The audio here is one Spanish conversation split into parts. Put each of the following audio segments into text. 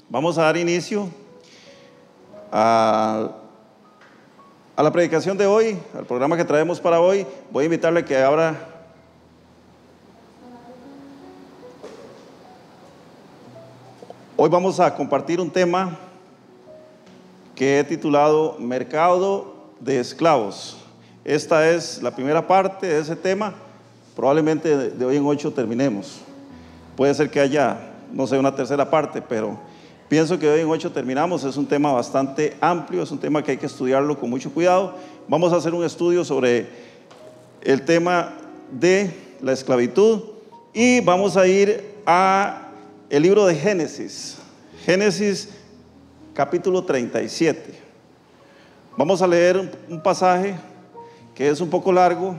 Vamos a dar inicio a la predicación de hoy, al programa que traemos para hoy. Voy a invitarle que abra hoy vamos a compartir un tema que he titulado Mercado de Esclavos. Esta es la primera parte de ese tema. Probablemente de hoy en 8 terminemos. Puede ser que haya, no sé, una tercera parte, pero pienso que de hoy en 8 terminamos. Es un tema bastante amplio, es un tema que hay que estudiarlo con mucho cuidado. Vamos a hacer un estudio sobre el tema de la esclavitud y vamos a ir a el libro de Génesis. Génesis capítulo 37. Vamos a leer un pasaje que es un poco largo,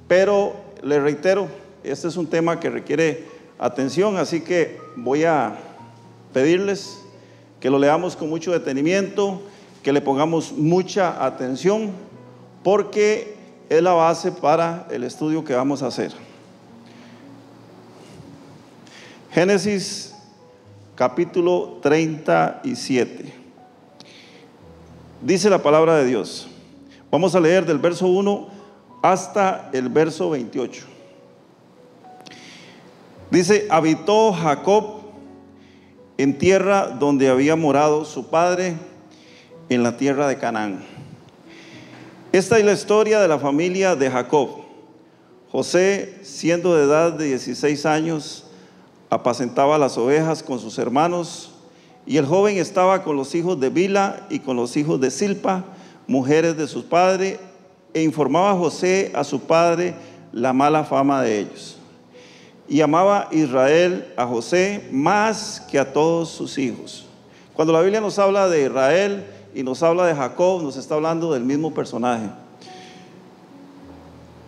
pero le reitero, este es un tema que requiere atención, así que voy a pedirles que lo leamos con mucho detenimiento, que le pongamos mucha atención, porque es la base para el estudio que vamos a hacer. Génesis capítulo 37. Dice la palabra de Dios. Vamos a leer del verso 1 hasta el verso 28. Dice: habitó Jacob en tierra donde había morado su padre, en la tierra de Canaán. Esta es la historia de la familia de Jacob. José, siendo de edad de 16 años, apacentaba las ovejas con sus hermanos, y el joven estaba con los hijos de Bila y con los hijos de Silpa, mujeres de su padre, e informaba José a su padre la mala fama de ellos. Y amaba Israel a José más que a todos sus hijos. Cuando la Biblia nos habla de Israel y nos habla de Jacob, nos está hablando del mismo personaje,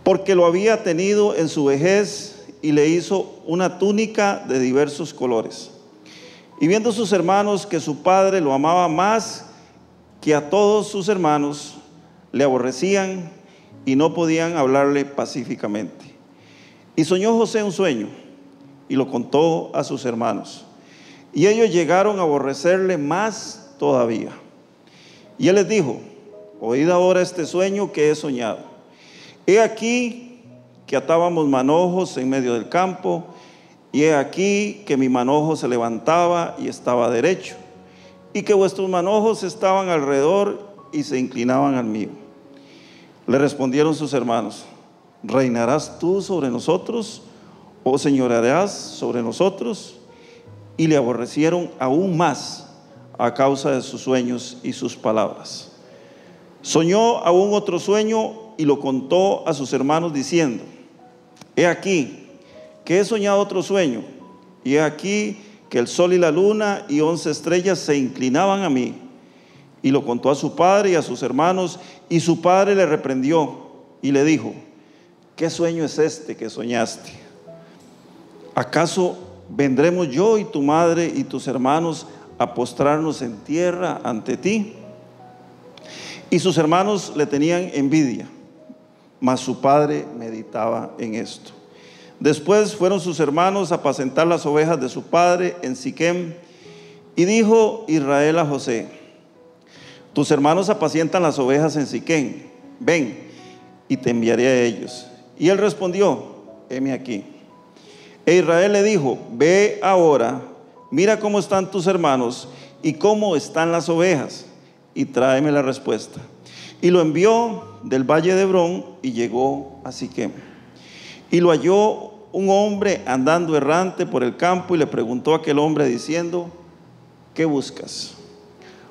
porque lo había tenido en su vejez y le hizo una túnica de diversos colores. Y viendo sus hermanos que su padre lo amaba más que a todos sus hermanos, le aborrecían y no podían hablarle pacíficamente. Y soñó José un sueño y lo contó a sus hermanos, y ellos llegaron a aborrecerle más todavía. Y él les dijo: oíd ahora este sueño que he soñado. He aquí que atábamos manojos en medio del campo, y he aquí que mi manojo se levantaba y estaba derecho, y que vuestros manojos estaban alrededor y se inclinaban al mío. Le respondieron sus hermanos: ¿reinarás tú sobre nosotros, o señorearás sobre nosotros? Y le aborrecieron aún más a causa de sus sueños y sus palabras. Soñó aún otro sueño y lo contó a sus hermanos diciendo: he aquí que he soñado otro sueño, y he aquí que el sol y la luna y 11 estrellas se inclinaban a mí. Y lo contó a su padre y a sus hermanos, y su padre le reprendió y le dijo: ¿qué sueño es este que soñaste? ¿Acaso vendremos yo y tu madre y tus hermanos a postrarnos en tierra ante ti? Y sus hermanos le tenían envidia, mas su padre meditaba en esto. Después fueron sus hermanos a apacentar las ovejas de su padre en Siquem, y dijo Israel a José: tus hermanos apacientan las ovejas en Siquem, ven, y te enviaré a ellos. Y él respondió: heme aquí. E Israel le dijo: ve ahora, mira cómo están tus hermanos y cómo están las ovejas, y tráeme la respuesta. Y lo envió del valle de Hebrón y llegó a Siquem. Y lo halló un hombre andando errante por el campo, y le preguntó a aquel hombre diciendo: ¿qué buscas?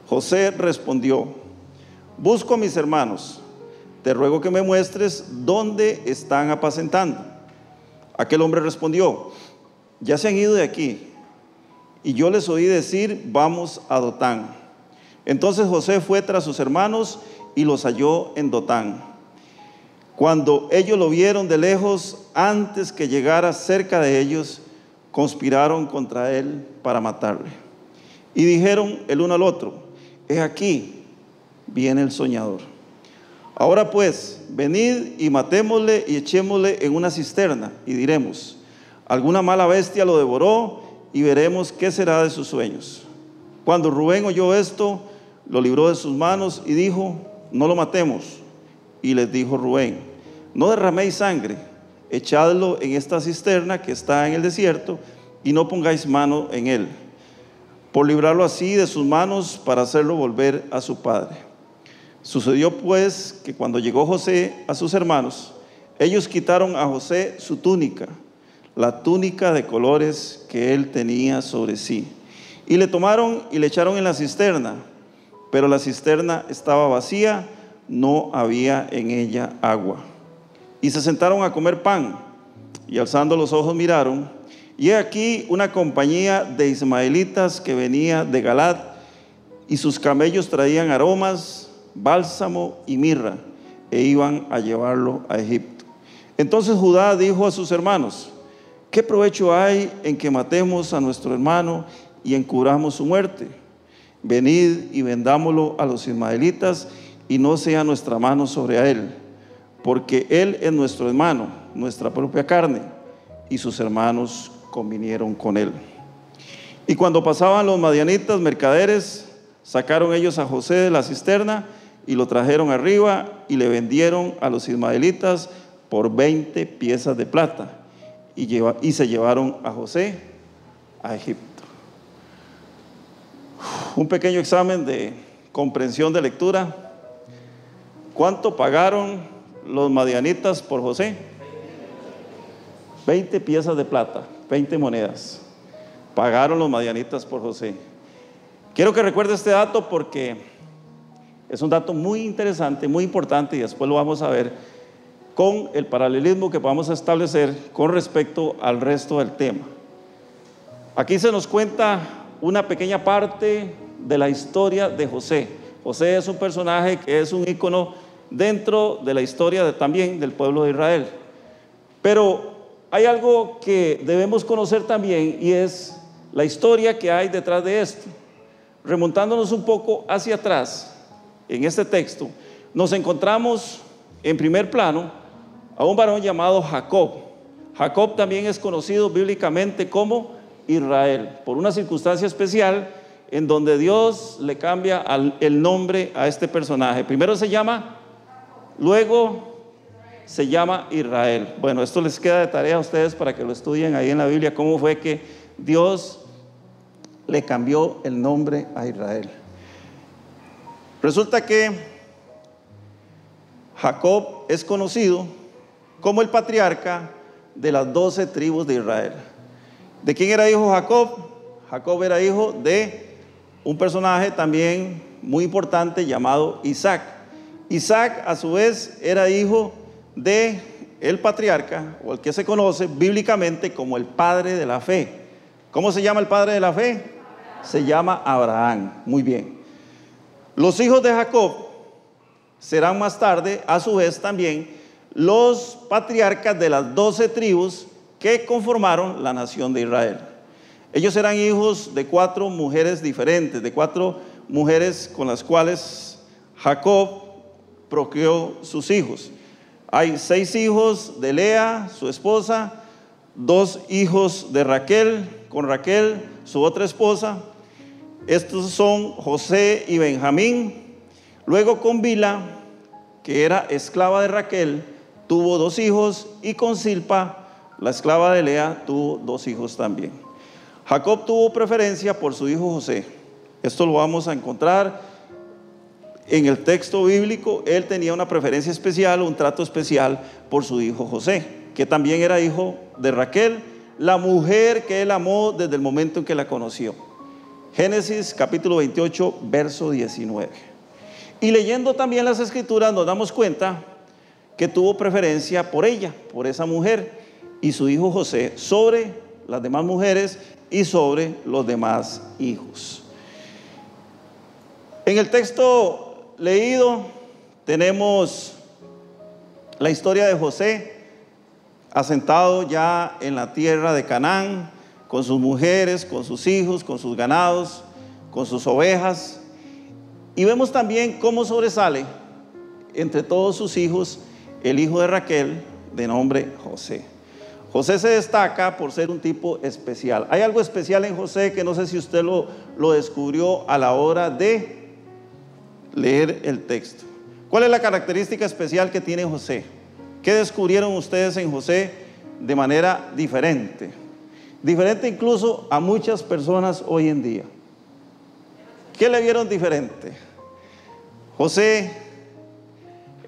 José respondió: busco a mis hermanos, te ruego que me muestres dónde están apacentando. Aquel hombre respondió: ya se han ido de aquí, y yo les oí decir: vamos a Dotán. Entonces José fue tras sus hermanos y los halló en Dotán. Cuando ellos lo vieron de lejos, antes que llegara cerca de ellos, conspiraron contra él para matarle. Y dijeron el uno al otro: he aquí, viene el soñador. Ahora pues, venid y matémosle y echémosle en una cisterna, y diremos: alguna mala bestia lo devoró, y veremos qué será de sus sueños. Cuando Rubén oyó esto, lo libró de sus manos y dijo: no lo matemos. Y les dijo Rubén: no derraméis sangre, echadlo en esta cisterna que está en el desierto y no pongáis mano en él, por librarlo así de sus manos para hacerlo volver a su padre. Sucedió pues que cuando llegó José a sus hermanos, ellos quitaron a José su túnica, la túnica de colores que él tenía sobre sí, y le tomaron y le echaron en la cisterna, pero la cisterna estaba vacía, no había en ella agua. Y se sentaron a comer pan, y alzando los ojos miraron, y he aquí una compañía de ismaelitas que venía de Galaad, y sus camellos traían aromas, bálsamo y mirra, e iban a llevarlo a Egipto. Entonces Judá dijo a sus hermanos: ¿qué provecho hay en que matemos a nuestro hermano y encubramos su muerte? Venid y vendámoslo a los ismaelitas, y no sea nuestra mano sobre él, porque él es nuestro hermano, nuestra propia carne. Y sus hermanos convinieron con él. Y cuando pasaban los madianitas mercaderes, sacaron ellos a José de la cisterna y lo trajeron arriba y le vendieron a los ismaelitas por 20 piezas de plata, y se llevaron a José a Egipto. Un pequeño examen de comprensión de lectura. ¿Cuánto pagaron los madianitas por José? 20 piezas de plata, 20 monedas. Pagaron los madianitas por José. Quiero que recuerde este dato porque es un dato muy interesante, muy importante, y después lo vamos a ver con el paralelismo que vamos a establecer con respecto al resto del tema. Aquí se nos cuenta una pequeña parte de la historia de José. José es un personaje que es un ícono dentro de la historia también del pueblo de Israel. Pero hay algo que debemos conocer también, y es la historia que hay detrás de esto. Remontándonos un poco hacia atrás, en este texto, nos encontramos en primer plano a un varón llamado Jacob. Jacob también es conocido bíblicamente como Israel, por una circunstancia especial en donde Dios le cambia el nombre a este personaje. Primero se llama, luego se llama Israel. Bueno, esto les queda de tarea a ustedes para que lo estudien ahí en la Biblia, cómo fue que Dios le cambió el nombre a Israel. Resulta que Jacob es conocido como el patriarca de las 12 tribus de Israel. ¿De quién era hijo Jacob? Jacob era hijo de un personaje también muy importante llamado Isaac. Isaac a su vez era hijo de el patriarca, o el que se conoce bíblicamente como el padre de la fe. ¿Cómo se llama el padre de la fe? Se llama Abraham. Muy bien. Los hijos de Jacob serán más tarde, a su vez también, los patriarcas de las 12 tribus que conformaron la nación de Israel. Ellos eran hijos de 4 mujeres diferentes, de 4 mujeres con las cuales Jacob procreó sus hijos. Hay 6 hijos de Lea, su esposa, 2 hijos de Raquel, con Raquel, su otra esposa. Estos son José y Benjamín. Luego con Bila, que era esclava de Raquel, tuvo 2 hijos, y con Silpa, la esclava de Lea, tuvo 2 hijos también. Jacob tuvo preferencia por su hijo José. Esto lo vamos a encontrar en el texto bíblico. Él tenía una preferencia especial, un trato especial por su hijo José, que también era hijo de Raquel, la mujer que él amó desde el momento en que la conoció. Génesis capítulo 28, verso 19. Y leyendo también las escrituras nos damos cuenta que tuvo preferencia por ella, por esa mujer y su hijo José, sobre las demás mujeres y sobre los demás hijos. En el texto leído tenemos la historia de José asentado ya en la tierra de Canaán, con sus mujeres, con sus hijos, con sus ganados, con sus ovejas. Y vemos también cómo sobresale entre todos sus hijos el hijo de Raquel, de nombre José. José se destaca por ser un tipo especial. Hay algo especial en José que no sé si usted lo descubrió a la hora de leer el texto. ¿Cuál es la característica especial que tiene José? ¿Qué descubrieron ustedes en José de manera diferente? Diferente incluso a muchas personas hoy en día. ¿Qué le vieron diferente? José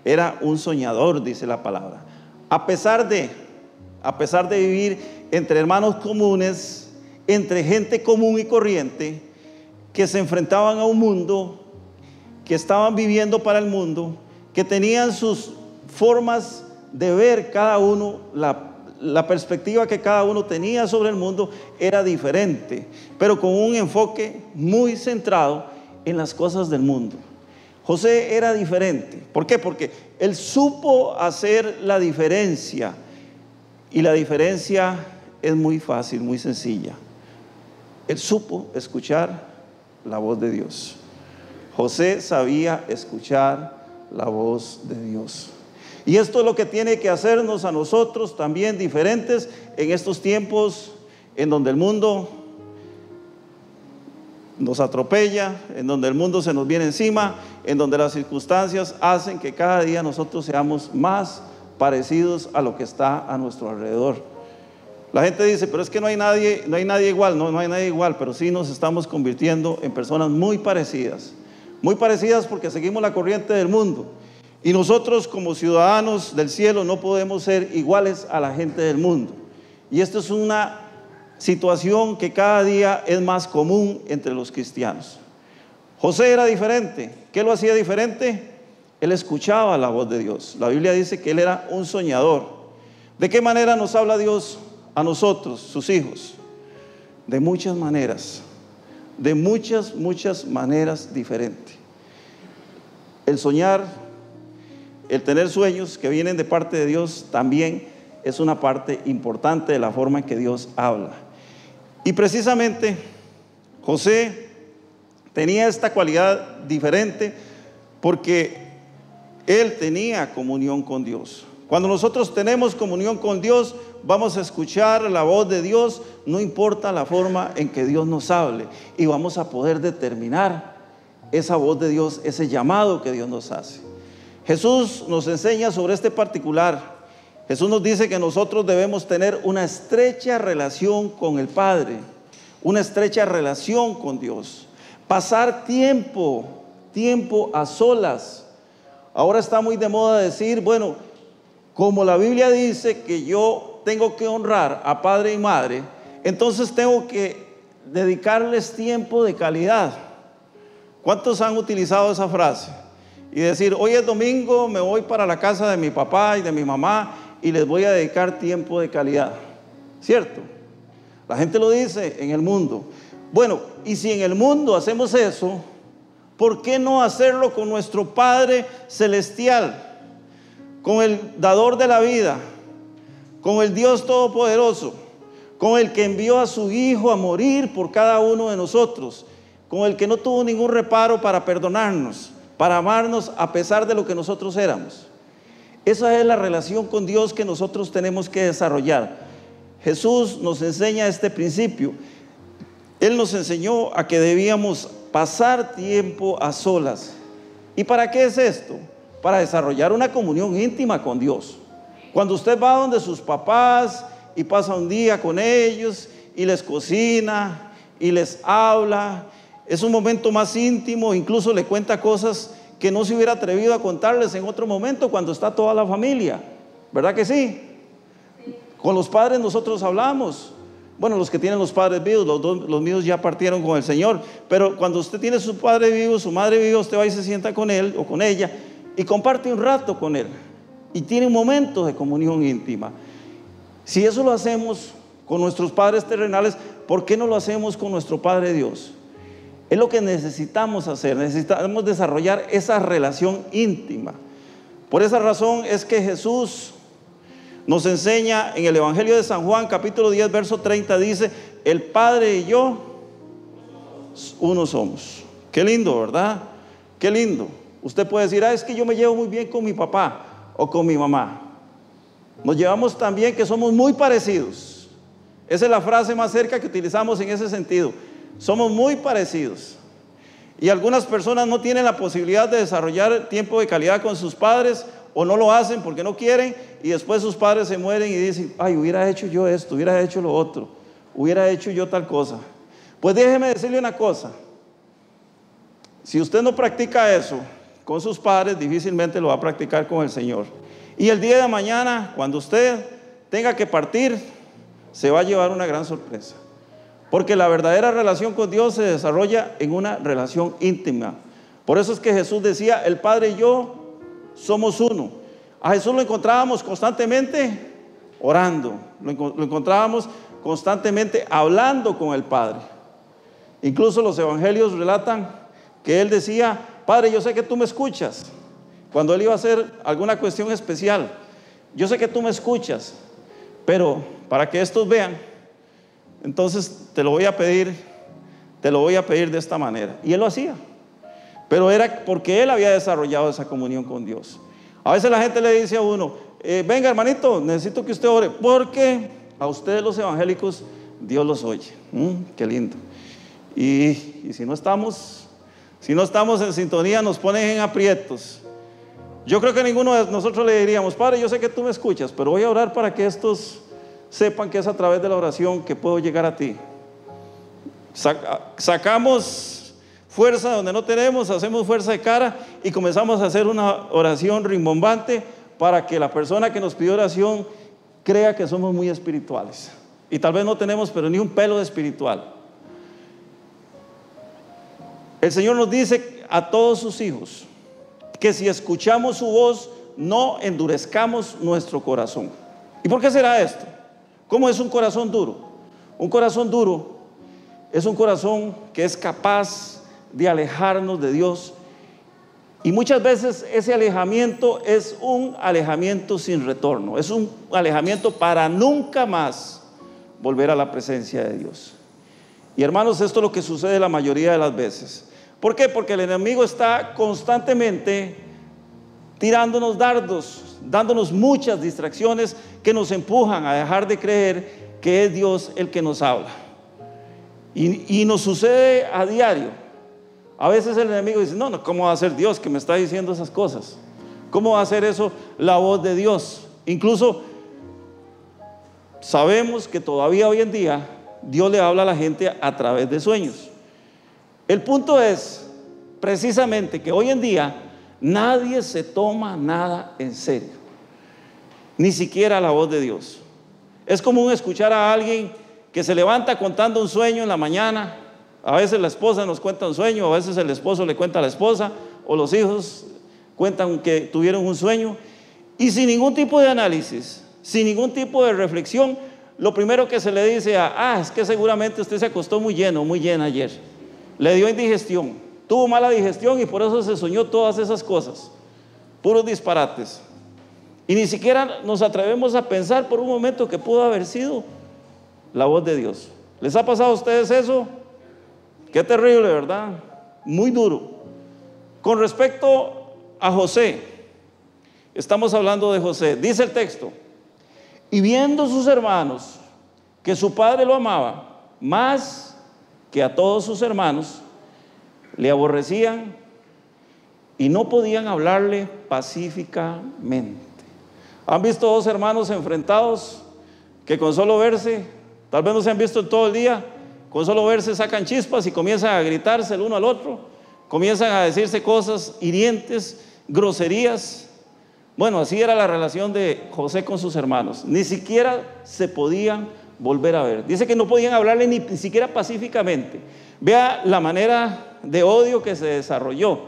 era un soñador, dice la palabra. A pesar de vivir entre hermanos comunes, entre gente común y corriente, que se enfrentaban a un mundo, que estaban viviendo para el mundo, que tenían sus formas de ver cada uno, la perspectiva que cada uno tenía sobre el mundo era diferente, pero con un enfoque muy centrado en las cosas del mundo. José era diferente. ¿Por qué? Porque él supo hacer la diferencia. Y la diferencia es muy fácil, muy sencilla. Él supo escuchar la voz de Dios. José sabía escuchar la voz de Dios. Y esto es lo que tiene que hacernos a nosotros también diferentes en estos tiempos en donde el mundo nos atropella, en donde el mundo se nos viene encima, en donde las circunstancias hacen que cada día nosotros seamos más parecidos a lo que está a nuestro alrededor. La gente dice, pero es que no hay nadie igual. No hay nadie igual, pero sí nos estamos convirtiendo en personas muy parecidas porque seguimos la corriente del mundo. Y nosotros como ciudadanos del cielo no podemos ser iguales a la gente del mundo. Y esto es una situación que cada día es más común entre los cristianos. José era diferente. ¿Qué lo hacía diferente? Él escuchaba la voz de Dios. La Biblia dice que él era un soñador. ¿De qué manera nos habla Dios a nosotros, sus hijos? De muchas maneras. De muchas maneras diferentes. El soñar, el tener sueños que vienen de parte de Dios también es una parte importante de la forma en que Dios habla. Y precisamente José tenía esta cualidad diferente porque él tenía comunión con Dios. Cuando nosotros tenemos comunión con Dios, vamos a escuchar la voz de Dios, no importa la forma en que Dios nos hable, y vamos a poder determinar esa voz de Dios, ese llamado que Dios nos hace. Jesús nos enseña sobre este particular. Jesús nos dice que nosotros debemos tener una estrecha relación con el Padre, una estrecha relación con Dios, pasar tiempo a solas. Ahora está muy de moda decir, bueno, como la Biblia dice que yo tengo que honrar a padre y madre, entonces tengo que dedicarles tiempo de calidad. ¿Cuántos han utilizado esa frase? Y decir, hoy es domingo, me voy para la casa de mi papá y de mi mamá y les voy a dedicar tiempo de calidad. ¿Cierto? La gente lo dice en el mundo. Bueno, y si en el mundo hacemos eso, ¿por qué no hacerlo con nuestro Padre Celestial? Con el dador de la vida, con el Dios Todopoderoso, con el que envió a su Hijo a morir por cada uno de nosotros, con el que no tuvo ningún reparo para perdonarnos, para amarnos a pesar de lo que nosotros éramos. Esa es la relación con Dios que nosotros tenemos que desarrollar. Jesús nos enseña este principio. Él nos enseñó a que debíamos pasar tiempo a solas. ¿Y para qué es esto? Para desarrollar una comunión íntima con Dios. Cuando usted va donde sus papás y pasa un día con ellos y les cocina y les habla, es un momento más íntimo, incluso le cuenta cosas que no se hubiera atrevido a contarles en otro momento cuando está toda la familia. ¿Verdad que sí? Con los padres nosotros hablamos. Bueno, los que tienen los padres vivos, los míos ya partieron con el Señor, pero cuando usted tiene su padre vivo, su madre viva, usted va y se sienta con él o con ella y comparte un rato con él y tiene un momento de comunión íntima. Si eso lo hacemos con nuestros padres terrenales, ¿por qué no lo hacemos con nuestro Padre Dios? Es lo que necesitamos hacer, necesitamos desarrollar esa relación íntima. Por esa razón es que Jesús nos enseña en el Evangelio de San Juan, capítulo 10, verso 30, dice, el Padre y yo, uno somos. Qué lindo, ¿verdad? Qué lindo. Usted puede decir, es que yo me llevo muy bien con mi papá o con mi mamá. Nos llevamos tan bien que somos muy parecidos. Esa es la frase más cerca que utilizamos en ese sentido. Somos muy parecidos. Y algunas personas no tienen la posibilidad de desarrollar tiempo de calidad con sus padres, o no lo hacen porque no quieren, y después sus padres se mueren y dicen: ay, hubiera hecho yo esto, hubiera hecho lo otro, hubiera hecho yo tal cosa. Pues déjeme decirle una cosa: si usted no practica eso con sus padres, difícilmente lo va a practicar con el Señor. Y el día de mañana, cuando usted tenga que partir, se va a llevar una gran sorpresa. Porque la verdadera relación con Dios se desarrolla en una relación íntima. Por eso es que Jesús decía: el Padre y yo somos uno. A Jesús lo encontrábamos constantemente orando, lo encontrábamos constantemente hablando con el Padre. Incluso los evangelios relatan que Él decía: Padre, yo sé que tú me escuchas. Cuando Él iba a hacer alguna cuestión especial, yo sé que tú me escuchas, pero para que estos vean, entonces te lo voy a pedir de esta manera. Y Él lo hacía, pero era porque Él había desarrollado esa comunión con Dios. A veces la gente le dice a uno: venga, hermanito, necesito que usted ore, porque a ustedes los evangélicos Dios los oye. Qué lindo. Y si no estamos en sintonía, nos ponen en aprietos. Yo creo que ninguno de nosotros le diríamos: Padre, yo sé que tú me escuchas, pero voy a orar para que estos sepan que es a través de la oración que puedo llegar a ti. Sacamos fuerza donde no tenemos, hacemos fuerza de cara y comenzamos a hacer una oración rimbombante para que la persona que nos pidió oración crea que somos muy espirituales. Y tal vez no tenemos pero ni un pelo de espiritual. El Señor nos dice a todos sus hijos que si escuchamos su voz, no endurezcamos nuestro corazón. ¿Y por qué será esto? ¿Cómo es un corazón duro? Un corazón duro es un corazón que es capaz de alejarnos de Dios, y muchas veces ese alejamiento es un alejamiento sin retorno, es un alejamiento para nunca más volver a la presencia de Dios. Y hermanos, esto es lo que sucede la mayoría de las veces. ¿Por qué? Porque el enemigo está constantemente tirándonos dardos, dándonos muchas distracciones que nos empujan a dejar de creer que es Dios el que nos habla. Y nos sucede a diario. A veces el enemigo dice: no, ¿cómo va a ser Dios que me está diciendo esas cosas? ¿Cómo va a ser eso la voz de Dios? Incluso sabemos que todavía hoy en día Dios le habla a la gente a través de sueños. El punto es precisamente que hoy en día nadie se toma nada en serio, ni siquiera la voz de Dios. Es común escuchar a alguien que se levanta contando un sueño en la mañana. A veces la esposa nos cuenta un sueño, a veces el esposo le cuenta a la esposa, o los hijos cuentan que tuvieron un sueño, y sin ningún tipo de análisis, sin ningún tipo de reflexión, lo primero que se le dice es que seguramente usted se acostó muy lleno, muy llena ayer, le dio indigestión, tuvo mala digestión y por eso se soñó todas esas cosas, puros disparates. Y ni siquiera nos atrevemos a pensar por un momento que pudo haber sido la voz de Dios. ¿Les ha pasado a ustedes eso? Qué terrible, ¿verdad? Muy duro. Con respecto a José, estamos hablando de José. Dice el texto: y viendo sus hermanos que su padre lo amaba más que a todos sus hermanos, le aborrecían y no podían hablarle pacíficamente. ¿Han visto dos hermanos enfrentados que con solo verse, tal vez no se han visto en todo el día, con solo verse sacan chispas y comienzan a gritarse el uno al otro, comienzan a decirse cosas hirientes, groserías? Bueno, así era la relación de José con sus hermanos. Ni siquiera se podían volver a ver. Dice que no podían hablarle ni siquiera pacíficamente. Vea la manera de odio que se desarrolló.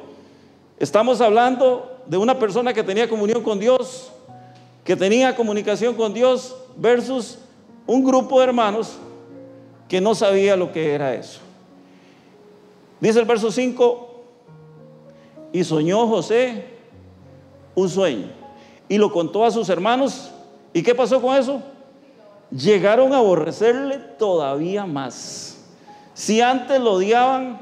Estamos hablando de una persona que tenía comunión con Dios, que tenía comunicación con Dios, versus un grupo de hermanos que no sabía lo que era eso. Dice el verso 5: y soñó José un sueño y lo contó a sus hermanos. ¿Y qué pasó con eso? Llegaron a aborrecerle todavía más. Si antes lo odiaban,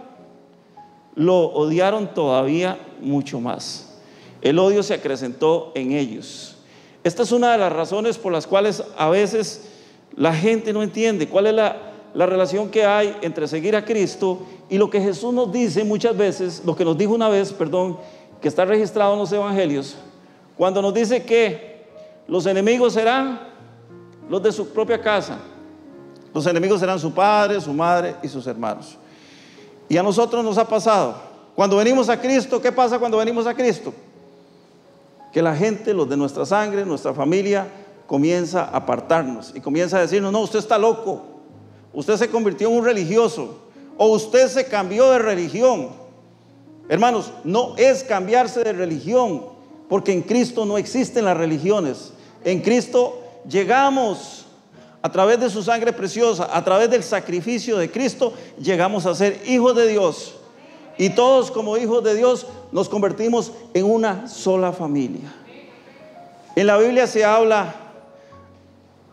lo odiaron todavía mucho más. El odio se acrecentó en ellos. Esta es una de las razones por las cuales a veces la gente no entiende cuál es la relación que hay entre seguir a Cristo y lo que Jesús nos dice muchas veces, lo que nos dijo una vez, perdón, que está registrado en los evangelios, cuando nos dice que los enemigos serán los de su propia casa. Los enemigos serán su padre, su madre y sus hermanos. Y a nosotros nos ha pasado. Cuando venimos a Cristo, ¿qué pasa cuando venimos a Cristo? Que la gente, los de nuestra sangre, nuestra familia, comienza a apartarnos y comienza a decirnos: no, usted está loco, usted se convirtió en un religioso, o usted se cambió de religión. Hermanos, no es cambiarse de religión, porque en Cristo no existen las religiones. En Cristo llegamos, a través de su sangre preciosa, a través del sacrificio de Cristo, llegamos a ser hijos de Dios. Y todos, como hijos de Dios, nos convertimos en una sola familia. En la Biblia se habla,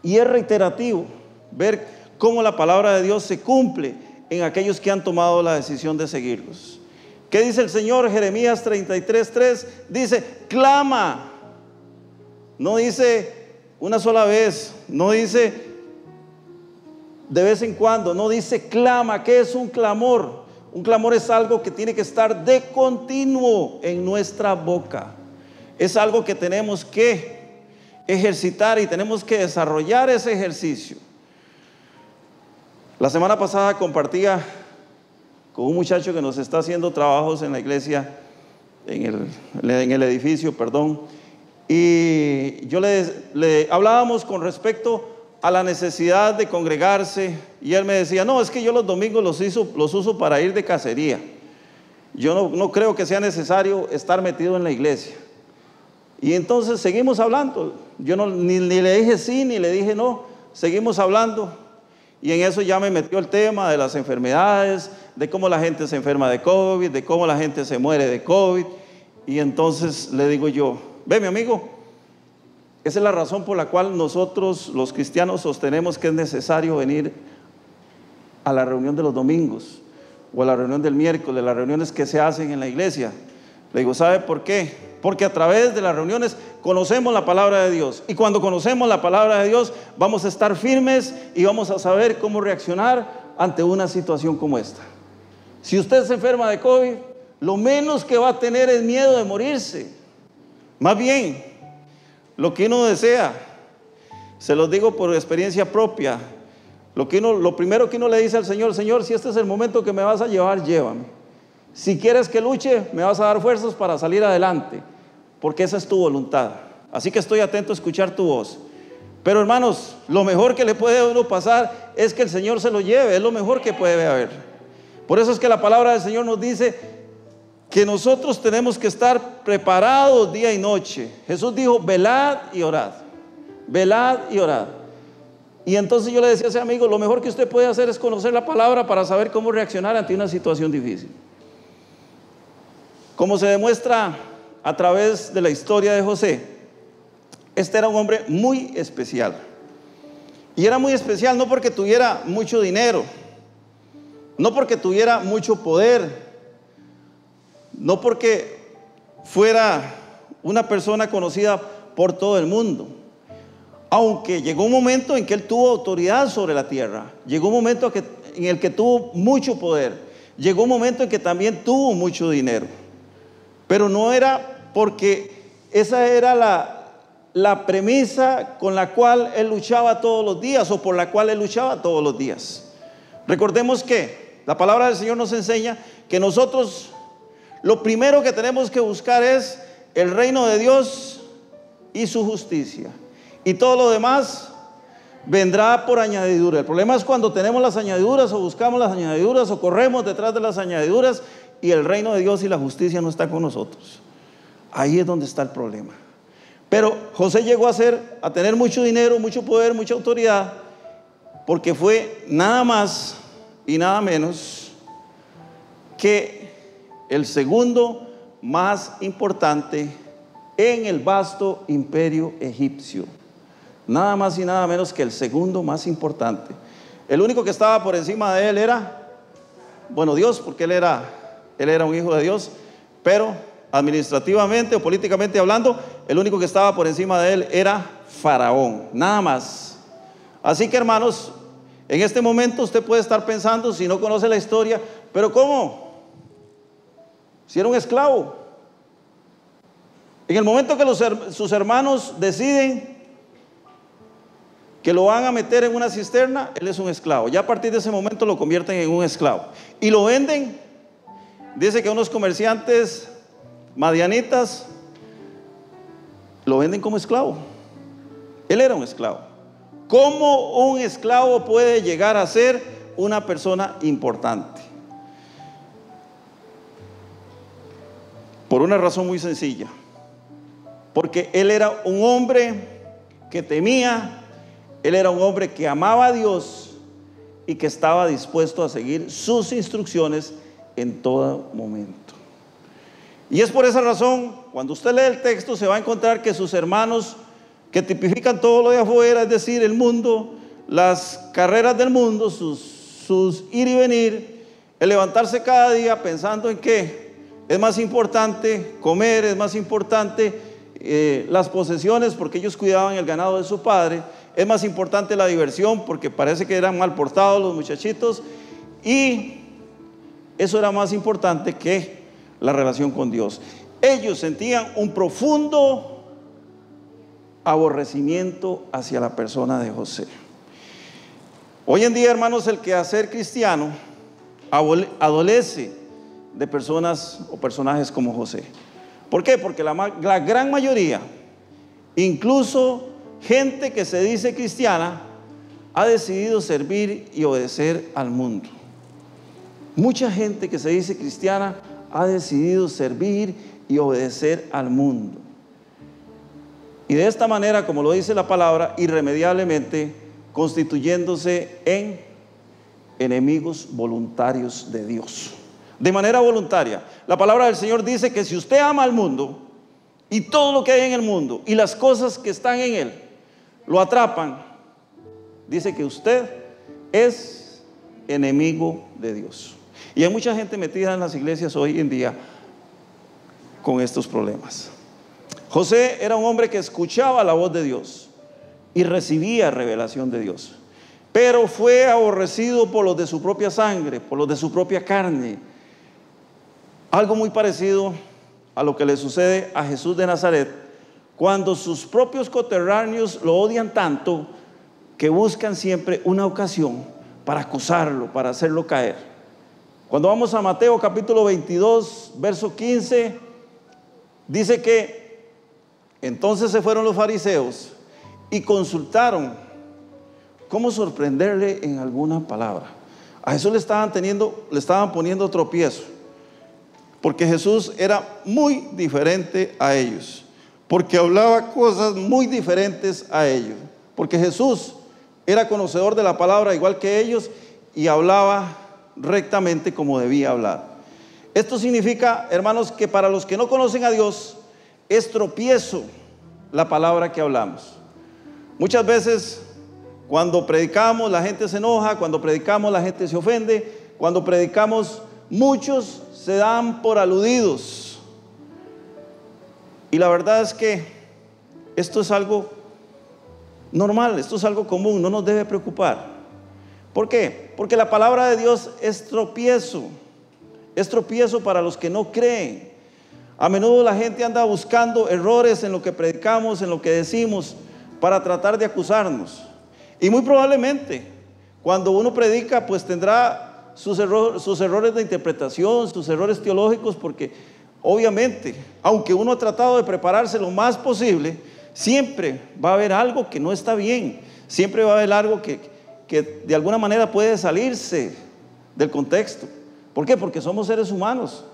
y es reiterativo, ver cómo la palabra de Dios se cumple en aquellos que han tomado la decisión de seguirlos. ¿Qué dice el Señor? Jeremías 33:3 dice: clama. No dice una sola vez, no dice de vez en cuando, no dice clama. ¿Qué es un clamor? Un clamor es algo que tiene que estar de continuo en nuestra boca. Es algo que tenemos que ejercitar y tenemos que desarrollar ese ejercicio. La semana pasada compartía con un muchacho que nos está haciendo trabajos en la iglesia, en el edificio, y yo le hablábamos con respecto a la necesidad de congregarse, y él me decía: no, es que yo los domingos los uso para ir de cacería. Yo no creo que sea necesario estar metido en la iglesia. Y entonces seguimos hablando. Yo ni le dije sí ni le dije no, seguimos hablando. Y en eso ya me metió el tema de las enfermedades, de cómo la gente se enferma de COVID, de cómo la gente se muere de COVID. Y entonces le digo yo: ve, mi amigo, esa es la razón por la cual nosotros los cristianos sostenemos que es necesario venir a la reunión de los domingos, o a la reunión del miércoles, las reuniones que se hacen en la iglesia. Le digo: ¿sabe por qué? Porque a través de las reuniones conocemos la palabra de Dios, y cuando conocemos la palabra de Dios vamos a estar firmes y vamos a saber cómo reaccionar ante una situación como esta. Si usted se enferma de COVID, lo menos que va a tener es miedo de morirse. Más bien, lo que uno desea, se los digo por experiencia propia, lo primero que uno le dice al Señor: Señor, si este es el momento que me vas a llevar, llévame. Si quieres que luche, me vas a dar fuerzas para salir adelante, porque esa es tu voluntad. Así que estoy atento a escuchar tu voz. Pero hermanos, lo mejor que le puede a uno pasar es que el Señor se lo lleve. Es lo mejor que puede haber. Por eso es que la palabra del Señor nos dice que nosotros tenemos que estar preparados día y noche. Jesús dijo: velad y orad. Velad y orad. Y entonces yo le decía a ese amigo: lo mejor que usted puede hacer es conocer la palabra para saber cómo reaccionar ante una situación difícil. Como se demuestra a través de la historia de José, este era un hombre muy especial. Y era muy especial no porque tuviera mucho dinero, no porque tuviera mucho poder, no porque fuera una persona conocida por todo el mundo. Aunque llegó un momento en que él tuvo autoridad sobre la tierra, llegó un momento en el que tuvo mucho poder, llegó un momento en que también tuvo mucho dinero. Pero no era porque esa era la premisa con la cual él luchaba todos los días, o por la cual él luchaba todos los días. Recordemos que la palabra del Señor nos enseña que nosotros lo primero que tenemos que buscar es el reino de Dios y su justicia, y todo lo demás vendrá por añadidura. El problema es cuando tenemos las añadiduras, o buscamos las añadiduras, o corremos detrás de las añadiduras, y el reino de Dios y la justicia no está con nosotros. Ahí es donde está el problema. Pero José llegó a tener mucho dinero, mucho poder, mucha autoridad, porque fue nada más y nada menos que el segundo más importante en el vasto imperio egipcio. Nada más y nada menos que el segundo más importante. El único que estaba por encima de él era, Dios, porque él era un hijo de Dios, pero administrativamente o políticamente hablando, el único que estaba por encima de él era Faraón, nada más. Así que, hermanos, en este momento usted puede estar pensando, si no conoce la historia, pero ¿cómo? Si era un esclavo. En el momento que sus hermanos deciden que lo van a meter en una cisterna, él es un esclavo. Ya a partir de ese momento lo convierten en un esclavo. Y lo venden, dice que unos comerciantes madianitas lo venden como esclavo. Él era un esclavo. ¿Cómo un esclavo puede llegar a ser una persona importante? Por una razón muy sencilla. Porque él era un hombre que temía, él era un hombre que amaba a Dios y que estaba dispuesto a seguir sus instrucciones en todo momento. Y es por esa razón, cuando usted lee el texto, se va a encontrar que sus hermanos, que tipifican todo lo de afuera, es decir, el mundo, las carreras del mundo, sus ir y venir, el levantarse cada día pensando en que es más importante comer, es más importante las posesiones, porque ellos cuidaban el ganado de su padre, es más importante la diversión, porque parece que eran mal portados los muchachitos, y eso era más importante que la relación con Dios. Ellos sentían un profundo aborrecimiento hacia la persona de José. Hoy en día, hermanos, el quehacer cristiano adolece de personas o personajes como José. ¿Por qué? Porque la gran mayoría, incluso gente que se dice cristiana, ha decidido servir y obedecer al mundo. Mucha gente que se dice cristiana ha decidido servir y obedecer al mundo. Y de esta manera, como lo dice la palabra, irremediablemente constituyéndose en enemigos voluntarios de Dios. De manera voluntaria. La palabra del Señor dice que si usted ama al mundo y todo lo que hay en el mundo y las cosas que están en él lo atrapan, dice que usted es enemigo de Dios. Y hay mucha gente metida en las iglesias hoy en día con estos problemas. José era un hombre que escuchaba la voz de Dios y recibía revelación de Dios, pero fue aborrecido por los de su propia sangre, por los de su propia carne. Algo muy parecido a lo que le sucede a Jesús de Nazaret, cuando sus propios coterráneos lo odian tanto que buscan siempre una ocasión para acusarlo, para hacerlo caer. Cuando vamos a Mateo capítulo 22, verso 15, dice que entonces se fueron los fariseos y consultaron cómo sorprenderle en alguna palabra. A Jesús le estaban poniendo tropiezo, porque Jesús era muy diferente a ellos, porque hablaba cosas muy diferentes a ellos, porque Jesús era conocedor de la palabra igual que ellos y hablaba rectamente como debía hablar. Esto significa, hermanos, que para los que no conocen a Dios es tropiezo la palabra que hablamos. Muchas veces cuando predicamos la gente se enoja, cuando predicamos la gente se ofende, cuando predicamos muchos se dan por aludidos. Y la verdad es que esto es algo normal, esto es algo común, no nos debe preocupar. ¿Por qué? Porque la palabra de Dios es tropiezo para los que no creen. A menudo la gente anda buscando errores en lo que predicamos, en lo que decimos, para tratar de acusarnos. Y muy probablemente cuando uno predica, pues tendrá sus errores de interpretación, sus errores teológicos, porque obviamente, aunque uno ha tratado de prepararse lo más posible, siempre va a haber algo que no está bien, siempre va a haber algo que de alguna manera puede salirse del contexto. ¿Por qué? Porque somos seres humanos,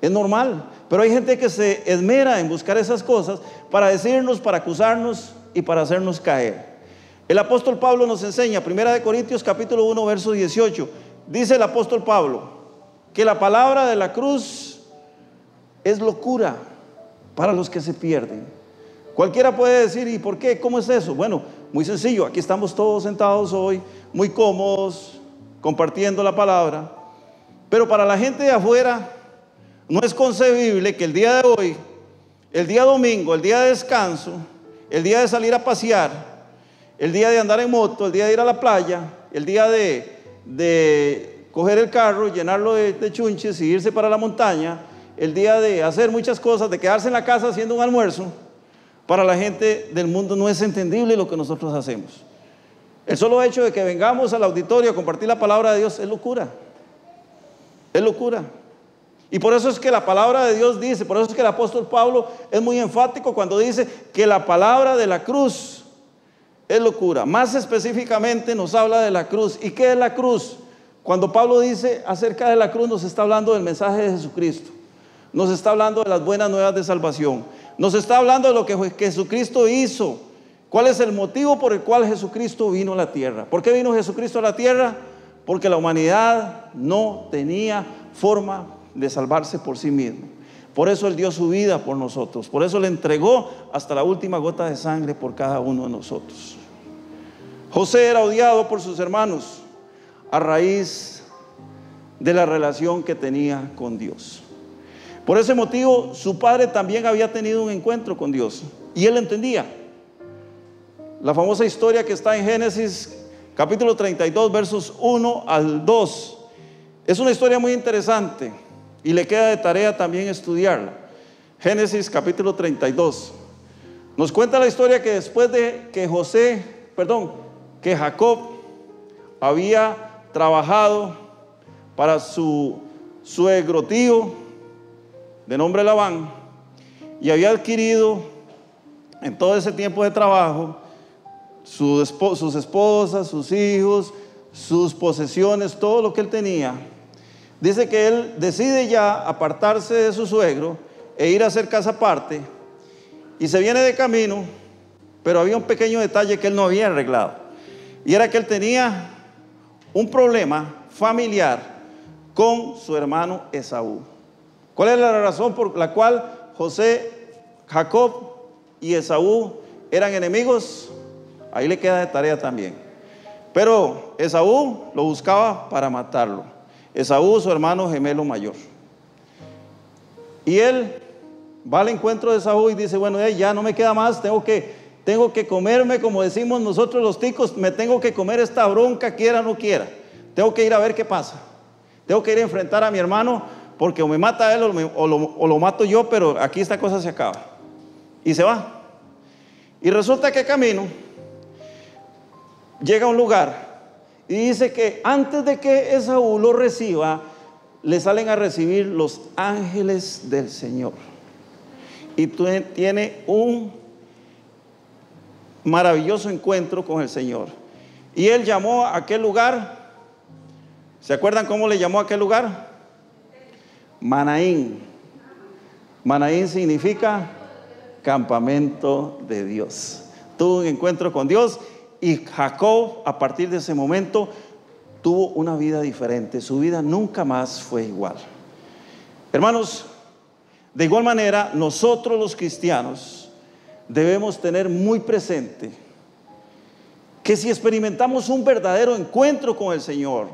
es normal, pero hay gente que se esmera en buscar esas cosas para decirnos, para acusarnos y para hacernos caer. El apóstol Pablo nos enseña, 1 Corintios capítulo 1, verso 18, dice el apóstol Pablo que la palabra de la cruz es locura para los que se pierden. Cualquiera puede decir, ¿y por qué? ¿Cómo es eso? Bueno, muy sencillo, aquí estamos todos sentados hoy, muy cómodos, compartiendo la palabra, pero para la gente de afuera No es concebible que el día de hoy, el día domingo, el día de descanso, el día de salir a pasear, el día de andar en moto, el día de ir a la playa, el día de coger el carro, llenarlo de chunches y irse para la montaña, el día de hacer muchas cosas, de quedarse en la casa haciendo un almuerzo, para la gente del mundo no es entendible lo que nosotros hacemos. El solo hecho de que vengamos al auditorio a compartir la palabra de Dios es locura. Es locura. Y por eso es que la palabra de Dios dice, por eso es que el apóstol Pablo es muy enfático cuando dice que la palabra de la cruz es locura. Más específicamente nos habla de la cruz. ¿Y qué es la cruz? Cuando Pablo dice acerca de la cruz, nos está hablando del mensaje de Jesucristo. Nos está hablando de las buenas nuevas de salvación. Nos está hablando de lo que Jesucristo hizo. ¿Cuál es el motivo por el cual Jesucristo vino a la tierra? ¿Por qué vino Jesucristo a la tierra? Porque la humanidad no tenía forma de salvarse por sí mismo. Por eso Él dio su vida por nosotros. Por eso le entregó hasta la última gota de sangre por cada uno de nosotros. José era odiado por sus hermanos a raíz de la relación que tenía con Dios. Por ese motivo, su padre también había tenido un encuentro con Dios y él entendía. La famosa historia que está en Génesis capítulo 32 versos 1 al 2 es una historia muy interesante y le queda de tarea también estudiarla. Génesis capítulo 32 nos cuenta la historia que después de que Jacob había trabajado para su suegro tío de nombre Labán y había adquirido en todo ese tiempo de trabajo sus esposas, sus hijos, sus posesiones, todo lo que él tenía. Dice que él decide ya apartarse de su suegro e ir a hacer casa aparte y se viene de camino, pero había un pequeño detalle que él no había arreglado y era que él tenía un problema familiar con su hermano Esaú. ¿Cuál es la razón por la cual Jacob y Esaú eran enemigos? Ahí le queda de tarea también. Pero Esaú lo buscaba para matarlo. Esaú, su hermano gemelo mayor. Y él va al encuentro de Esaú y dice, bueno, ya no me queda más, tengo que comerme, como decimos nosotros los ticos, me tengo que comer esta bronca, quiera o no quiera. Tengo que ir a ver qué pasa. Tengo que ir a enfrentar a mi hermano, porque o me mata él o lo mato yo, pero aquí esta cosa se acaba. Y se va. Y resulta que camino llega a un lugar y dice que antes de que Esaú lo reciba, le salen a recibir los ángeles del Señor. Y tiene un maravilloso encuentro con el Señor. Y él llamó a aquel lugar, ¿se acuerdan cómo le llamó a aquel lugar? Manaín. Manaín significa campamento de Dios. Tuvo un encuentro con Dios y Jacob a partir de ese momento tuvo una vida diferente. Su vida nunca más fue igual. Hermanos, de igual manera nosotros los cristianos debemos tener muy presente que si experimentamos un verdadero encuentro con el Señor,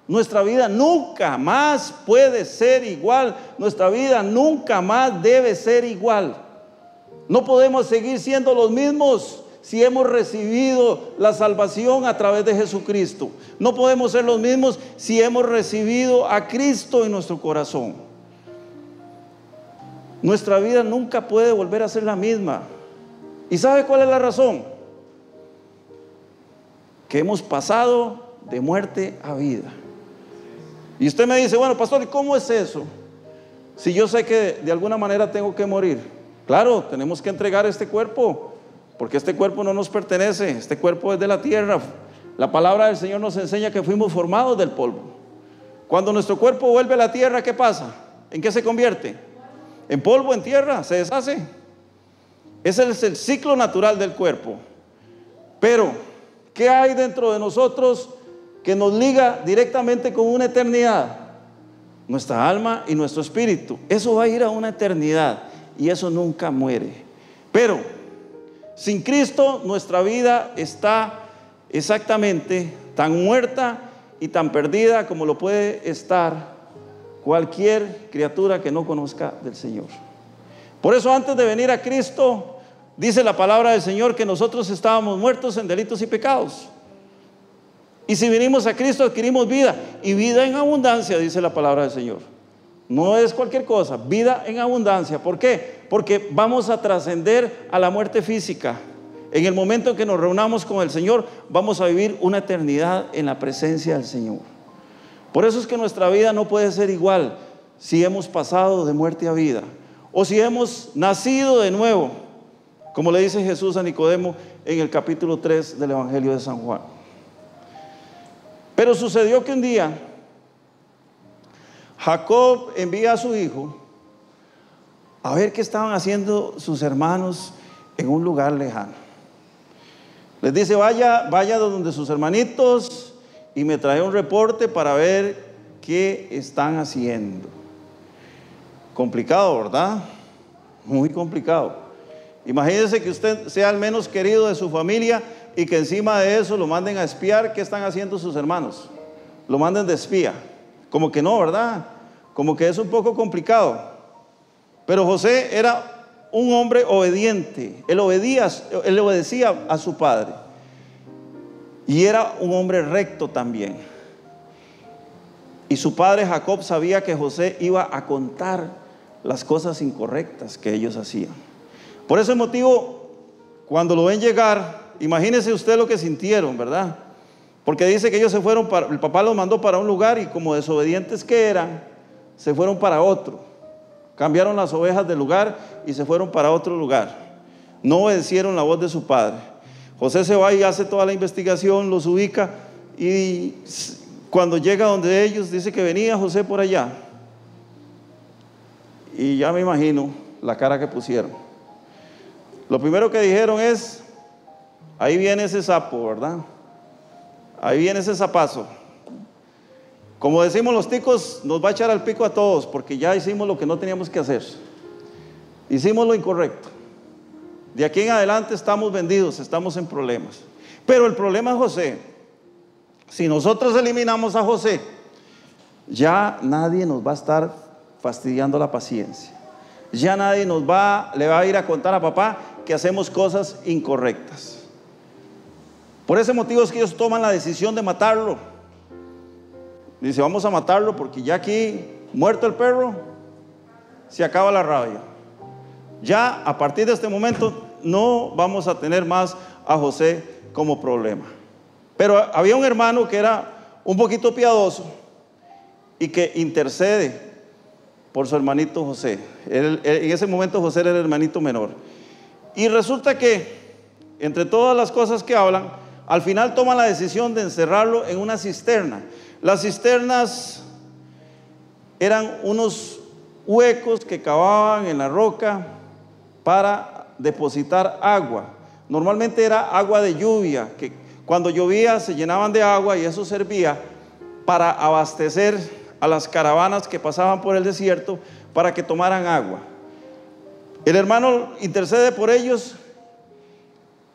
nuestra vida nunca más puede ser igual. Nuestra vida nunca más debe ser igual. No podemos seguir siendo los mismos si hemos recibido la salvación a través de Jesucristo. No podemos ser los mismos si hemos recibido a Cristo en nuestro corazón. Nuestra vida nunca puede volver a ser la misma. ¿Y sabe cuál es la razón? Que hemos pasado de muerte a vida. Y usted me dice, bueno, pastor, ¿y cómo es eso? Si yo sé que de alguna manera tengo que morir. Claro, tenemos que entregar este cuerpo, porque este cuerpo no nos pertenece, este cuerpo es de la tierra. La palabra del Señor nos enseña que fuimos formados del polvo. Cuando nuestro cuerpo vuelve a la tierra, ¿qué pasa? ¿En qué se convierte? En polvo, en tierra, se deshace. Ese es el ciclo natural del cuerpo. Pero, ¿qué hay dentro de nosotros que nos liga directamente con una eternidad? Nuestra alma y nuestro espíritu. Eso va a ir a una eternidad y eso nunca muere. Pero sin Cristo nuestra vida está exactamente tan muerta y tan perdida como lo puede estar cualquier criatura que no conozca del Señor. Por eso antes de venir a Cristo, dice la palabra del Señor que nosotros estábamos muertos en delitos y pecados. Y si venimos a Cristo adquirimos vida, y vida en abundancia, dice la palabra del Señor. No es cualquier cosa, vida en abundancia. ¿Por qué? Porque vamos a trascender a la muerte física. En el momento en que nos reunamos con el Señor, vamos a vivir una eternidad en la presencia del Señor. Por eso es que nuestra vida no puede ser igual si hemos pasado de muerte a vida, o si hemos nacido de nuevo, como le dice Jesús a Nicodemo en el capítulo 3 del Evangelio de San Juan. Pero sucedió que un día Jacob envía a su hijo a ver qué estaban haciendo sus hermanos en un lugar lejano. Les dice: vaya donde sus hermanitos y me trae un reporte para ver qué están haciendo. Complicado, ¿verdad? Muy complicado. Imagínense que usted sea el menos querido de su familia y que encima de eso lo manden a espiar qué están haciendo sus hermanos. Lo manden de espía. Como que no, ¿verdad? Como que es un poco complicado. Pero José era un hombre obediente. Él obedecía a su padre. Y era un hombre recto también. Y su padre Jacob sabía que José iba a contar las cosas incorrectas que ellos hacían. Por ese motivo, cuando lo ven llegar, imagínese usted lo que sintieron, ¿verdad? Porque dice que ellos se fueron el papá los mandó para un lugar y como desobedientes que eran, se fueron para otro. Cambiaron las ovejas del lugar y se fueron para otro lugar. No obedecieron la voz de su padre. José se va y hace toda la investigación, los ubica, y cuando llega donde ellos, dice que venía José por allá. Y ya me imagino la cara que pusieron. Lo primero que dijeron es: ahí viene ese sapo, ¿verdad? Ahí viene ese sapazo. Como decimos los ticos, nos va a echar al pico a todos, porque ya hicimos lo que no teníamos que hacer. Hicimos lo incorrecto. De aquí en adelante estamos vendidos, estamos en problemas. Pero el problema es José. Si nosotros eliminamos a José, ya nadie nos va a estar fastidiando la paciencia. Ya nadie le va a ir a contar a papá que hacemos cosas incorrectas. Por ese motivo es que ellos toman la decisión de matarlo. Dice: vamos a matarlo porque ya aquí, muerto el perro, se acaba la rabia. Ya a partir de este momento no vamos a tener más a José como problema. Pero había un hermano que era un poquito piadoso y que intercede por su hermanito José. En ese momento José era el hermanito menor. Y resulta que entre todas las cosas que hablan, al final toman la decisión de encerrarlo en una cisterna. Las cisternas eran unos huecos que cavaban en la roca para depositar agua. Normalmente era agua de lluvia, que cuando llovía se llenaban de agua y eso servía para abastecer a las caravanas que pasaban por el desierto para que tomaran agua. El hermano intercede por ellos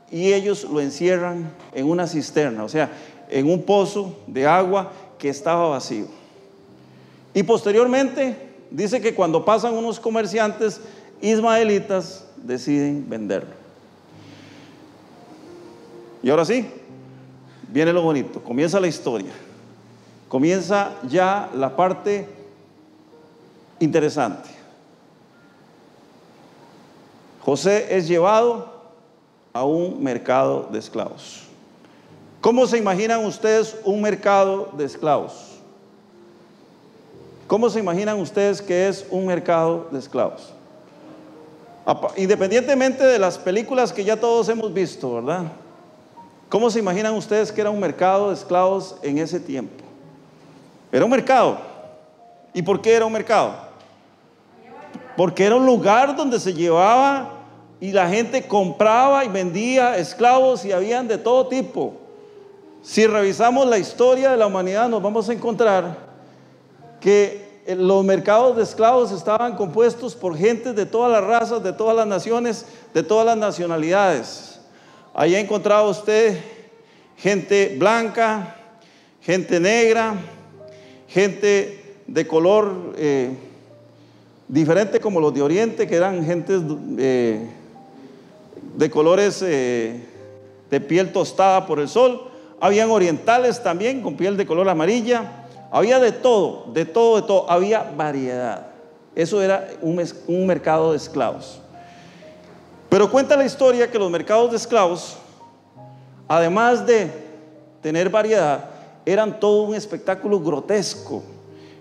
y ellos lo encierran en una cisterna, o sea, en un pozo de agua que estaba vacío. Y posteriormente dice que cuando pasan unos comerciantes ismaelitas deciden venderlo. Y ahora sí, viene lo bonito, comienza la historia. Comienza ya la parte interesante. José es llevado a un mercado de esclavos. ¿Cómo se imaginan ustedes un mercado de esclavos? ¿Cómo se imaginan ustedes que es un mercado de esclavos? Independientemente de las películas que ya todos hemos visto, ¿verdad? ¿Cómo se imaginan ustedes que era un mercado de esclavos en ese tiempo? Era un mercado. ¿Y por qué era un mercado? Porque era un lugar donde se llevaba y la gente compraba y vendía esclavos y habían de todo tipo. Si revisamos la historia de la humanidad, nos vamos a encontrar que los mercados de esclavos estaban compuestos por gente de todas las razas, de todas las naciones, de todas las nacionalidades. Ahí encontraba usted gente blanca, gente negra, gente de color diferente como los de Oriente, que eran gentes de colores de piel tostada por el sol. Habían orientales también con piel de color amarilla. Había de todo, de todo, de todo. Había variedad. Eso era un mercado de esclavos. Pero cuenta la historia que los mercados de esclavos, además de tener variedad, eran todo un espectáculo grotesco.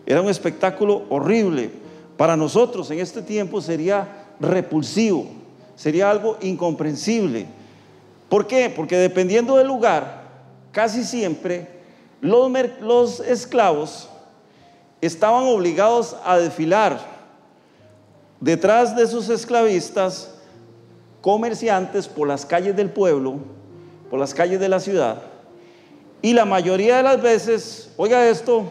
Era un espectáculo horrible. Para nosotros en este tiempo sería repulsivo, sería algo incomprensible. ¿Por qué? Porque dependiendo del lugar, casi siempre los esclavos estaban obligados a desfilar detrás de sus esclavistas, comerciantes por las calles del pueblo, por las calles de la ciudad. Y la mayoría de las veces, oiga esto,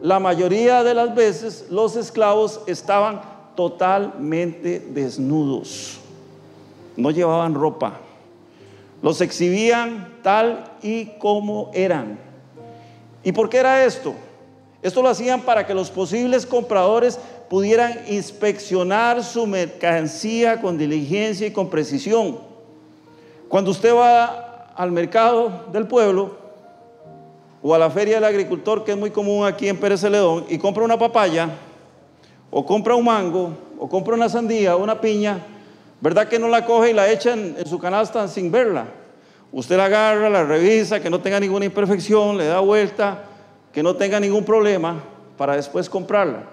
la mayoría de las veces los esclavos estaban totalmente desnudos, no llevaban ropa, los exhibían tal y como eran. ¿Y por qué era esto? Esto lo hacían para que los posibles compradores pudieran inspeccionar su mercancía con diligencia y con precisión. Cuando usted va al mercado del pueblo o a la feria del agricultor, que es muy común aquí en Pérez Celedón, y compra una papaya o compra un mango o compra una sandía o una piña, ¿verdad que no la coge y la echa en su canasta sin verla? Usted la agarra, la revisa, que no tenga ninguna imperfección, le da vuelta, que no tenga ningún problema para después comprarla.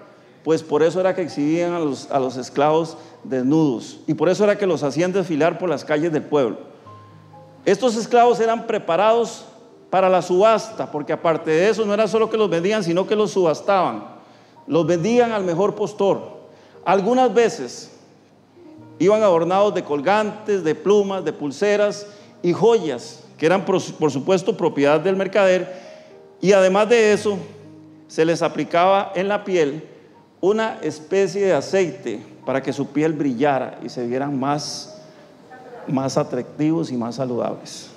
Pues por eso era que exhibían a los esclavos desnudos, y por eso era que los hacían desfilar por las calles del pueblo. Estos esclavos eran preparados para la subasta, porque aparte de eso no era solo que los vendían, sino que los subastaban. Los vendían al mejor postor. Algunas veces iban adornados de colgantes, de plumas, de pulseras y joyas, que eran por supuesto propiedad del mercader. Y además de eso, se les aplicaba en la piel una especie de aceite para que su piel brillara y se vieran más atractivos y más saludables.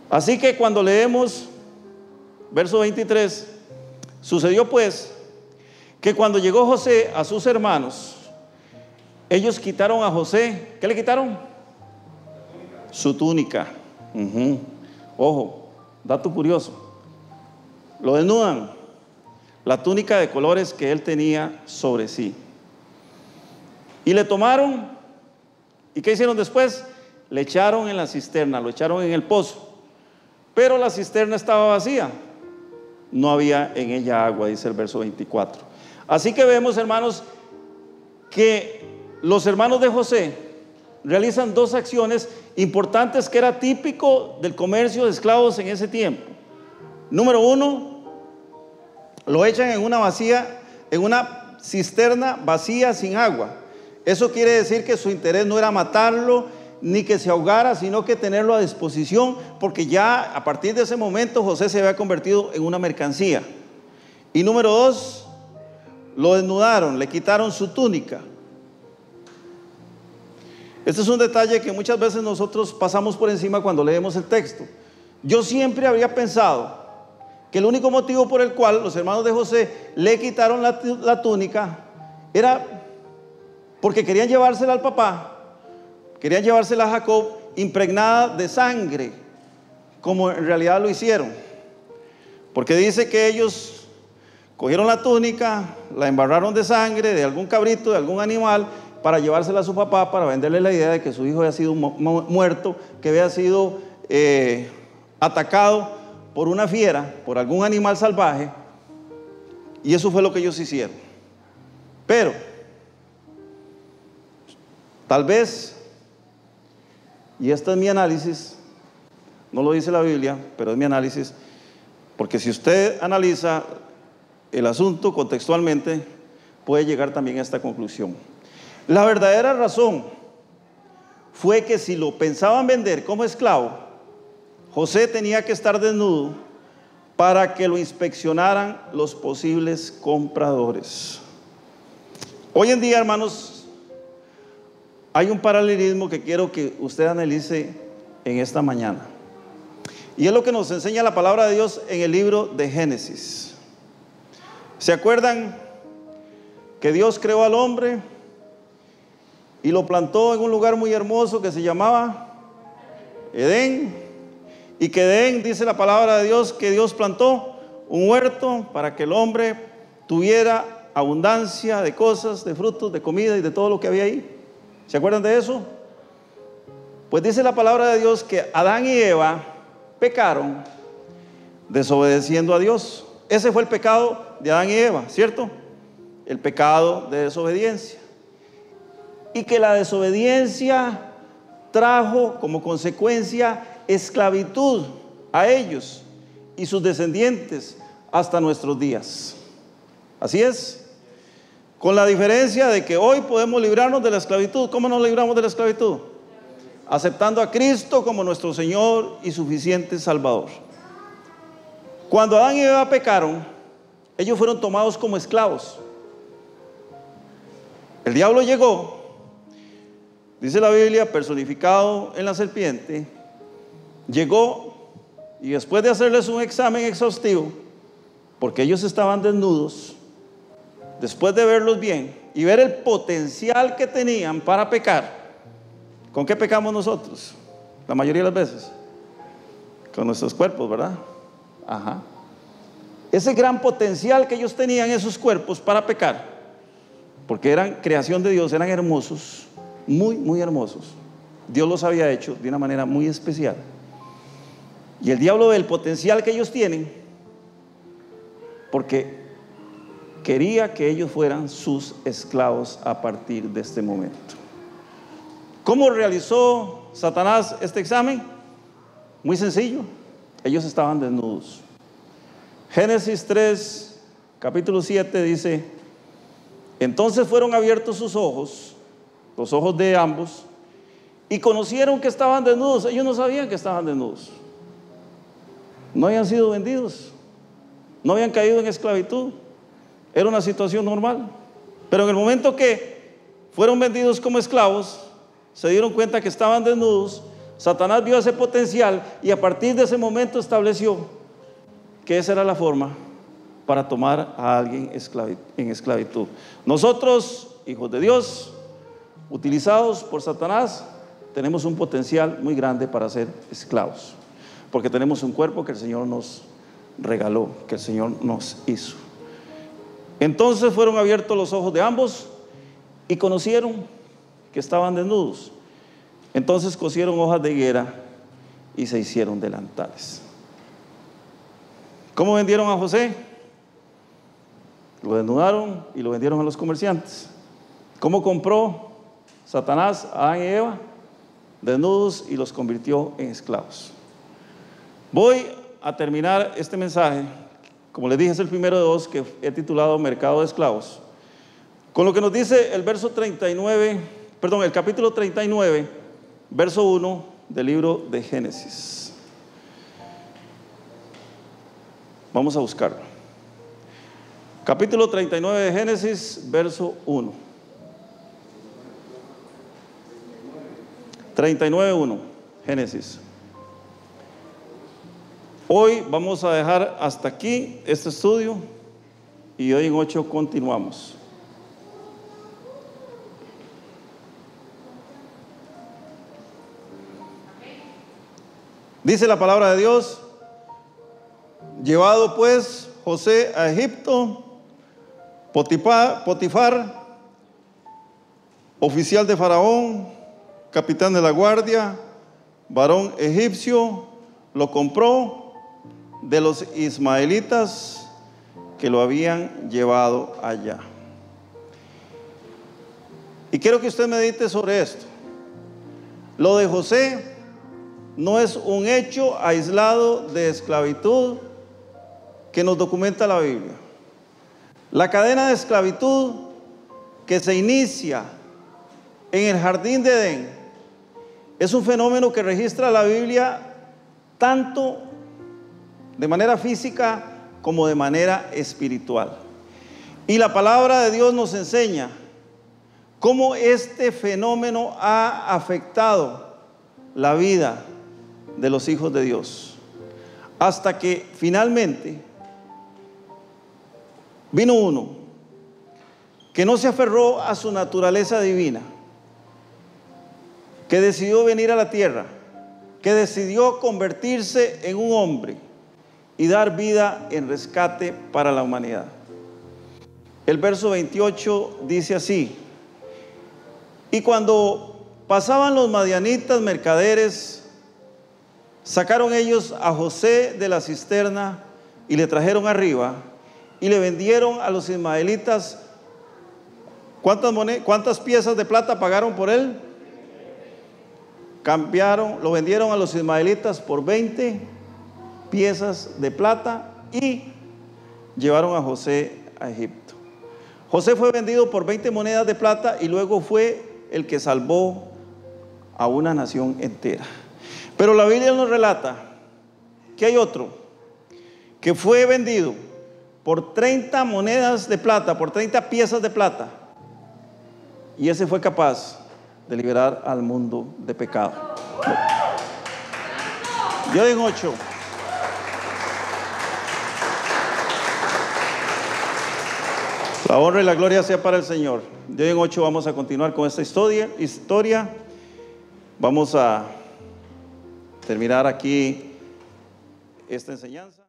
Así que cuando leemos verso 23, sucedió pues que cuando llegó José a sus hermanos, ellos quitaron a José. ¿Qué le quitaron? Su túnica. Ojo, dato curioso. Lo desnudan, la túnica de colores que él tenía sobre sí. Y le tomaron, ¿y qué hicieron después? Le echaron en la cisterna, lo echaron en el pozo. Pero la cisterna estaba vacía, no había en ella agua, dice el verso 24. Así que vemos, hermanos, que los hermanos de José realizan dos acciones importantes que era típico del comercio de esclavos en ese tiempo. Número uno, lo echan en una cisterna vacía sin agua. Eso quiere decir que su interés no era matarlo ni que se ahogara, sino que tenerlo a disposición, porque ya a partir de ese momento José se había convertido en una mercancía. Y número dos, lo desnudaron, le quitaron su túnica. Este es un detalle que muchas veces nosotros pasamos por encima cuando leemos el texto. Yo siempre habría pensado que el único motivo por el cual los hermanos de José le quitaron la túnica era porque querían llevársela al papá, querían llevársela a Jacob impregnada de sangre, como en realidad lo hicieron. Porque dice que ellos cogieron la túnica, la embarraron de sangre de algún cabrito, de algún animal, para llevársela a su papá, para venderle la idea de que su hijo había sido muerto, que había sido atacado por una fiera, por algún animal salvaje. Y eso fue lo que ellos hicieron. Pero tal vez, y este es mi análisis, no lo dice la Biblia, pero es mi análisis, porque si usted analiza el asunto contextualmente, puede llegar también a esta conclusión. La verdadera razón fue que si lo pensaban vender como esclavo, José tenía que estar desnudo para que lo inspeccionaran los posibles compradores. Hoy en día, hermanos, hay un paralelismo que quiero que usted analice en esta mañana. Y es lo que nos enseña la palabra de Dios en el libro de Génesis. ¿Se acuerdan que Dios creó al hombre y lo plantó en un lugar muy hermoso que se llamaba Edén? Y que Edén, dice la palabra de Dios, que Dios plantó un huerto para que el hombre tuviera abundancia de cosas, de frutos, de comida y de todo lo que había ahí. ¿Se acuerdan de eso? Pues dice la palabra de Dios que Adán y Eva pecaron desobedeciendo a Dios. Ese fue el pecado de Adán y Eva, ¿cierto? El pecado de desobediencia. Y que la desobediencia trajo como consecuencia esclavitud a ellos y sus descendientes hasta nuestros días. Así es. Con la diferencia de que hoy podemos librarnos de la esclavitud. ¿Cómo nos libramos de la esclavitud? Aceptando a Cristo como nuestro Señor y suficiente Salvador. Cuando Adán y Eva pecaron, ellos fueron tomados como esclavos. El diablo llegó, dice la Biblia, personificado en la serpiente, llegó y después de hacerles un examen exhaustivo, porque ellos estaban desnudos, después de verlos bien y ver el potencial que tenían para pecar. ¿Con qué pecamos nosotros? La mayoría de las veces con nuestros cuerpos, ¿verdad? Ajá. Ese gran potencial que ellos tenían en sus cuerpos para pecar, porque eran creación de Dios, eran hermosos, muy, muy hermosos. Dios los había hecho de una manera muy especial. Y el diablo ve el potencial que ellos tienen, porque quería que ellos fueran sus esclavos a partir de este momento. ¿Cómo realizó Satanás este examen? Muy sencillo. Ellos estaban desnudos. Génesis 3, capítulo 7 dice: entonces fueron abiertos sus ojos, los ojos de ambos, y conocieron que estaban desnudos. Ellos no sabían que estaban desnudos. No habían sido vendidos, no habían caído en esclavitud. Era una situación normal. Pero en el momento que fueron vendidos como esclavos, se dieron cuenta que estaban desnudos. Satanás vio ese potencial y a partir de ese momento estableció que esa era la forma para tomar a alguien en esclavitud. Nosotros, hijos de Dios, utilizados por Satanás, tenemos un potencial muy grande para ser esclavos, porque tenemos un cuerpo que el Señor nos regaló, que el Señor nos hizo. Entonces fueron abiertos los ojos de ambos y conocieron que estaban desnudos. Entonces cosieron hojas de higuera y se hicieron delantales. ¿Cómo vendieron a José? Lo desnudaron y lo vendieron a los comerciantes. ¿Cómo compró Satanás a Adán y Eva? Desnudos, y los convirtió en esclavos. Voy a terminar este mensaje, como les dije, es el primero de dos que he titulado Mercado de Esclavos, con lo que nos dice el el capítulo 39, verso 1 del libro de Génesis. Vamos a buscarlo. Capítulo 39 de Génesis, verso 1. 39:1, Génesis. Hoy vamos a dejar hasta aquí este estudio y hoy en 8 continuamos. Dice la palabra de Dios: llevado pues José a Egipto, Potifar, oficial de Faraón, capitán de la guardia, varón egipcio, lo compró de los ismaelitas que lo habían llevado allá. Y quiero que usted medite sobre esto. Lo de José no es un hecho aislado de esclavitud que nos documenta la Biblia. La cadena de esclavitud que se inicia en el jardín de Edén es un fenómeno que registra la Biblia tanto de manera física como de manera espiritual. Y la palabra de Dios nos enseña cómo este fenómeno ha afectado la vida de los hijos de Dios, hasta que finalmente Vino uno que no se aferró a su naturaleza divina, que decidió venir a la tierra, que decidió convertirse en un hombre y dar vida en rescate para la humanidad. El verso 28 dice así: y cuando pasaban los madianitas mercaderes, sacaron ellos a José de la cisterna y le trajeron arriba y le vendieron a los ismaelitas. ¿Cuántas piezas de plata pagaron por él? Lo vendieron a los ismaelitas por 20 piezas de plata y llevaron a José a Egipto. José fue vendido por 20 monedas de plata y luego fue el que salvó a una nación entera. Pero la Biblia nos relata que hay otro que fue vendido por 30 monedas de plata, por 30 piezas de plata, y ese fue capaz de liberar al mundo de pecado. Yo en 8. La honra y la gloria sea para el Señor. De hoy en 8 vamos a continuar con esta historia. Vamos a terminar aquí esta enseñanza.